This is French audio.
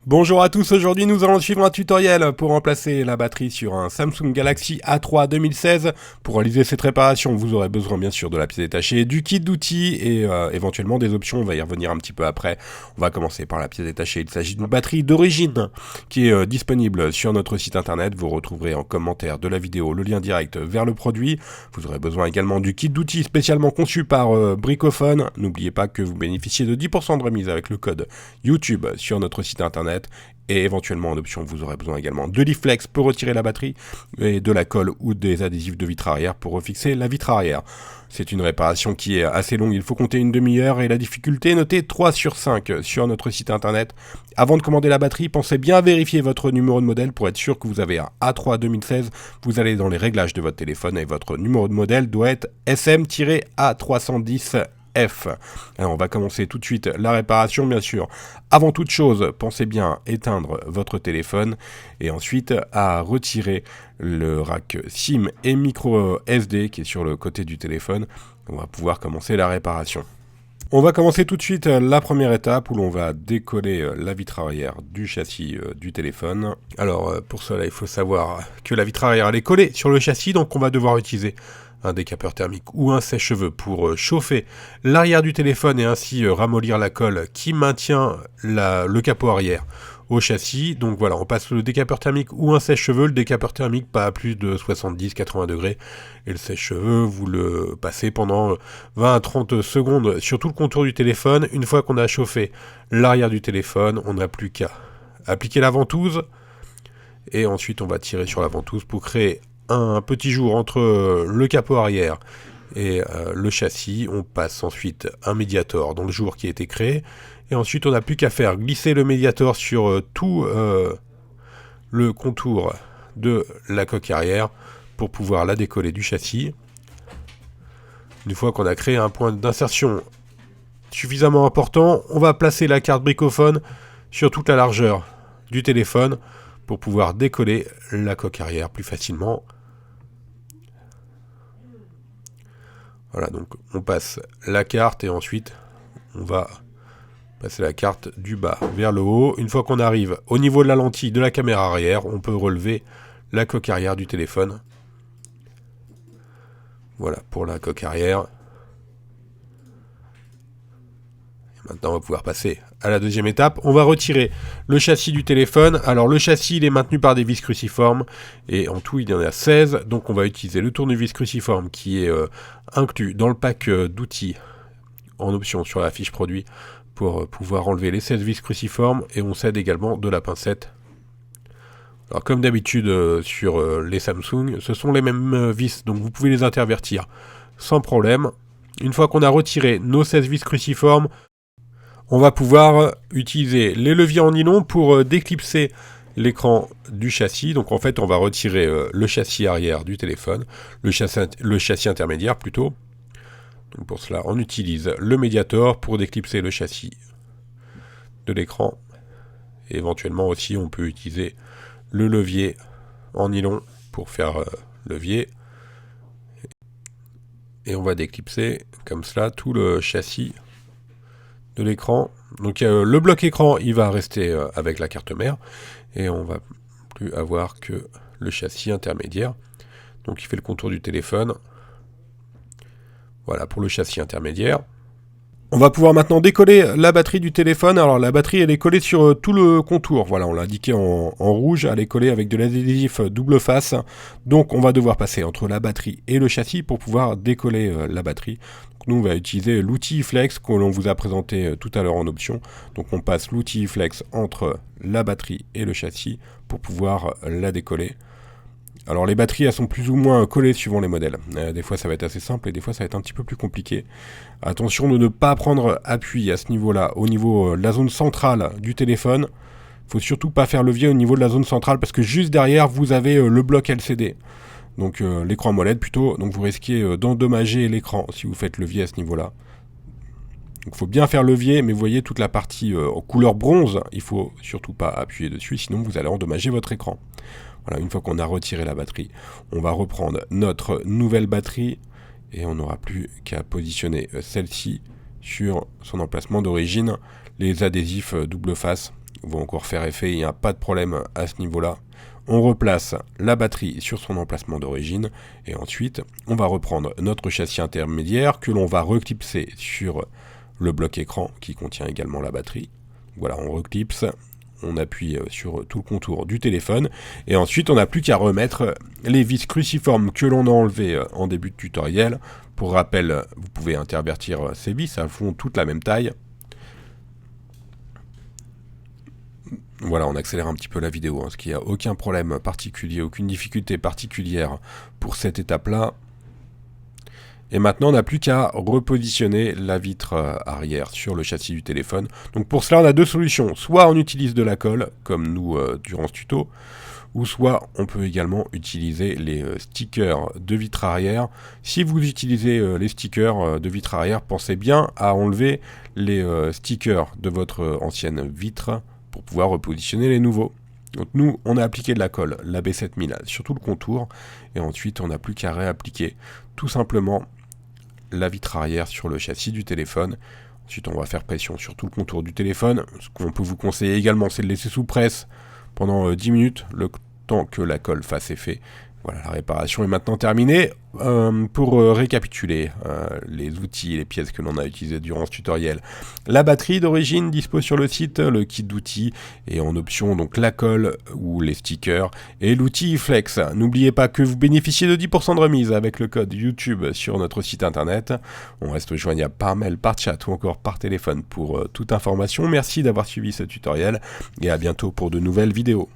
Bonjour à tous, aujourd'hui nous allons suivre un tutoriel pour remplacer la batterie sur un Samsung Galaxy A3 2016. Pour réaliser cette réparation, vous aurez besoin bien sûr de la pièce détachée, du kit d'outils et éventuellement des options, on va y revenir un petit peu après. On va commencer par la pièce détachée, il s'agit d'une batterie d'origine qui est disponible sur notre site internet. Vous retrouverez en commentaire de la vidéo le lien direct vers le produit. Vous aurez besoin également du kit d'outils spécialement conçu par Bricophone. N'oubliez pas que vous bénéficiez de 10% de remise avec le code YouTube sur notre site internet. Et éventuellement en option vous aurez besoin également de l'e-flex pour retirer la batterie et de la colle ou des adhésifs de vitre arrière pour refixer la vitre arrière. C'est une réparation qui est assez longue, il faut compter une demi-heure et la difficulté est notée 3 sur 5 sur notre site internet. Avant de commander la batterie, pensez bien à vérifier votre numéro de modèle pour être sûr que vous avez un A3 2016. Vous allez dans les réglages de votre téléphone et votre numéro de modèle doit être SM-A310. Alors on va commencer tout de suite la réparation bien sûr. Avant toute chose, pensez bien à éteindre votre téléphone et ensuite à retirer le rack SIM et micro SD qui est sur le côté du téléphone. On va pouvoir commencer la réparation. On va commencer tout de suite la première étape où l'on va décoller la vitre arrière du châssis du téléphone. Alors pour cela il faut savoir que la vitre arrière elle est collée sur le châssis, donc on va devoir utiliser un décapeur thermique ou un sèche-cheveux pour chauffer l'arrière du téléphone et ainsi ramollir la colle qui maintient le capot arrière au châssis. Donc voilà, on passe le décapeur thermique ou un sèche-cheveux. Le décapeur thermique pas à plus de 70-80 degrés et le sèche-cheveux vous le passez pendant 20 à 30 secondes sur tout le contour du téléphone. Une fois qu'on a chauffé l'arrière du téléphone, on n'a plus qu'à appliquer la ventouse et ensuite on va tirer sur la ventouse pour créer un petit jour entre le capot arrière et le châssis. On passe ensuite un médiator dans le jour qui a été créé et ensuite on n'a plus qu'à faire glisser le médiator sur tout le contour de la coque arrière pour pouvoir la décoller du châssis. Une fois qu'on a créé un point d'insertion suffisamment important, on va placer la carte Bricophone sur toute la largeur du téléphone pour pouvoir décoller la coque arrière plus facilement. Voilà, donc on passe la carte et ensuite on va passer la carte du bas vers le haut. Une fois qu'on arrive au niveau de la lentille de la caméra arrière, on peut relever la coque arrière du téléphone. Voilà pour la coque arrière. Maintenant, on va pouvoir passer à la deuxième étape. On va retirer le châssis du téléphone. Alors, le châssis, il est maintenu par des vis cruciformes. Et en tout, il y en a 16. Donc, on va utiliser le tournevis cruciforme qui est inclus dans le pack d'outils en option sur la fiche produit pour pouvoir enlever les 16 vis cruciformes. Et on s'aide également de la pincette. Alors, comme d'habitude sur les Samsung, ce sont les mêmes vis. Donc, vous pouvez les intervertir sans problème. Une fois qu'on a retiré nos 16 vis cruciformes, on va pouvoir utiliser les leviers en nylon pour déclipser l'écran du châssis. Donc en fait, on va retirer le châssis arrière du téléphone, le châssis intermédiaire plutôt. Donc pour cela, on utilise le médiator pour déclipser le châssis de l'écran. Et éventuellement aussi, on peut utiliser le levier en nylon pour faire levier. Et on va déclipser comme cela tout le châssis de l'écran. Donc le bloc écran il va rester avec la carte mère et on va plus avoir que le châssis intermédiaire. Donc il fait le contour du téléphone. Voilà pour le châssis intermédiaire. On va pouvoir maintenant décoller la batterie du téléphone. Alors la batterie elle est collée sur tout le contour. Voilà, on l'a indiqué en rouge. Elle est collée avec de l'adhésif double face. Donc on va devoir passer entre la batterie et le châssis pour pouvoir décoller la batterie. Donc, nous on va utiliser l'outil Flex que l'on vous a présenté tout à l'heure en option. Donc on passe l'outil Flex entre la batterie et le châssis pour pouvoir la décoller. Alors les batteries elles sont plus ou moins collées suivant les modèles. Des fois ça va être assez simple et des fois ça va être un petit peu plus compliqué. Attention de ne pas prendre appui à ce niveau-là, au niveau de la zone centrale du téléphone. Il ne faut surtout pas faire levier au niveau de la zone centrale parce que juste derrière vous avez le bloc LCD. Donc l'écran AMOLED plutôt, donc vous risquez d'endommager l'écran si vous faites levier à ce niveau-là. Donc il faut bien faire levier, mais vous voyez toute la partie en couleur bronze, il ne faut surtout pas appuyer dessus, sinon vous allez endommager votre écran. Voilà, une fois qu'on a retiré la batterie, on va reprendre notre nouvelle batterie et on n'aura plus qu'à positionner celle-ci sur son emplacement d'origine. Les adhésifs double face vont encore faire effet, il n'y a pas de problème à ce niveau-là. On replace la batterie sur son emplacement d'origine et ensuite on va reprendre notre châssis intermédiaire que l'on va reclipser sur le bloc écran qui contient également la batterie. Voilà, on reclipse, on appuie sur tout le contour du téléphone et ensuite on n'a plus qu'à remettre les vis cruciformes que l'on a enlevées en début de tutoriel. Pour rappel, vous pouvez intervertir ces vis, elles font toutes la même taille. Voilà, on accélère un petit peu la vidéo, parce qu'il n'y a aucun problème particulier, aucune difficulté particulière pour cette étape-là. Et maintenant, on n'a plus qu'à repositionner la vitre arrière sur le châssis du téléphone. Donc pour cela, on a deux solutions. Soit on utilise de la colle, comme nous durant ce tuto, ou soit on peut également utiliser les stickers de vitre arrière. Si vous utilisez les stickers de vitre arrière, pensez bien à enlever les stickers de votre ancienne vitre pour pouvoir repositionner les nouveaux. Donc nous, on a appliqué de la colle, la B7000, sur tout le contour, et ensuite on n'a plus qu'à réappliquer tout simplement la vitre arrière sur le châssis du téléphone. Ensuite on va faire pression sur tout le contour du téléphone. Ce qu'on peut vous conseiller également, c'est de laisser sous presse pendant 10 minutes, le temps que la colle fasse effet. Voilà, la réparation est maintenant terminée. Pour récapituler les outils et les pièces que l'on a utilisées durant ce tutoriel. La batterie d'origine dispose sur le site, le kit d'outils et en option donc la colle ou les stickers et l'outil Flex. N'oubliez pas que vous bénéficiez de 10% de remise avec le code YouTube sur notre site internet. On reste joignable par mail, par chat ou encore par téléphone pour toute information. Merci d'avoir suivi ce tutoriel et à bientôt pour de nouvelles vidéos.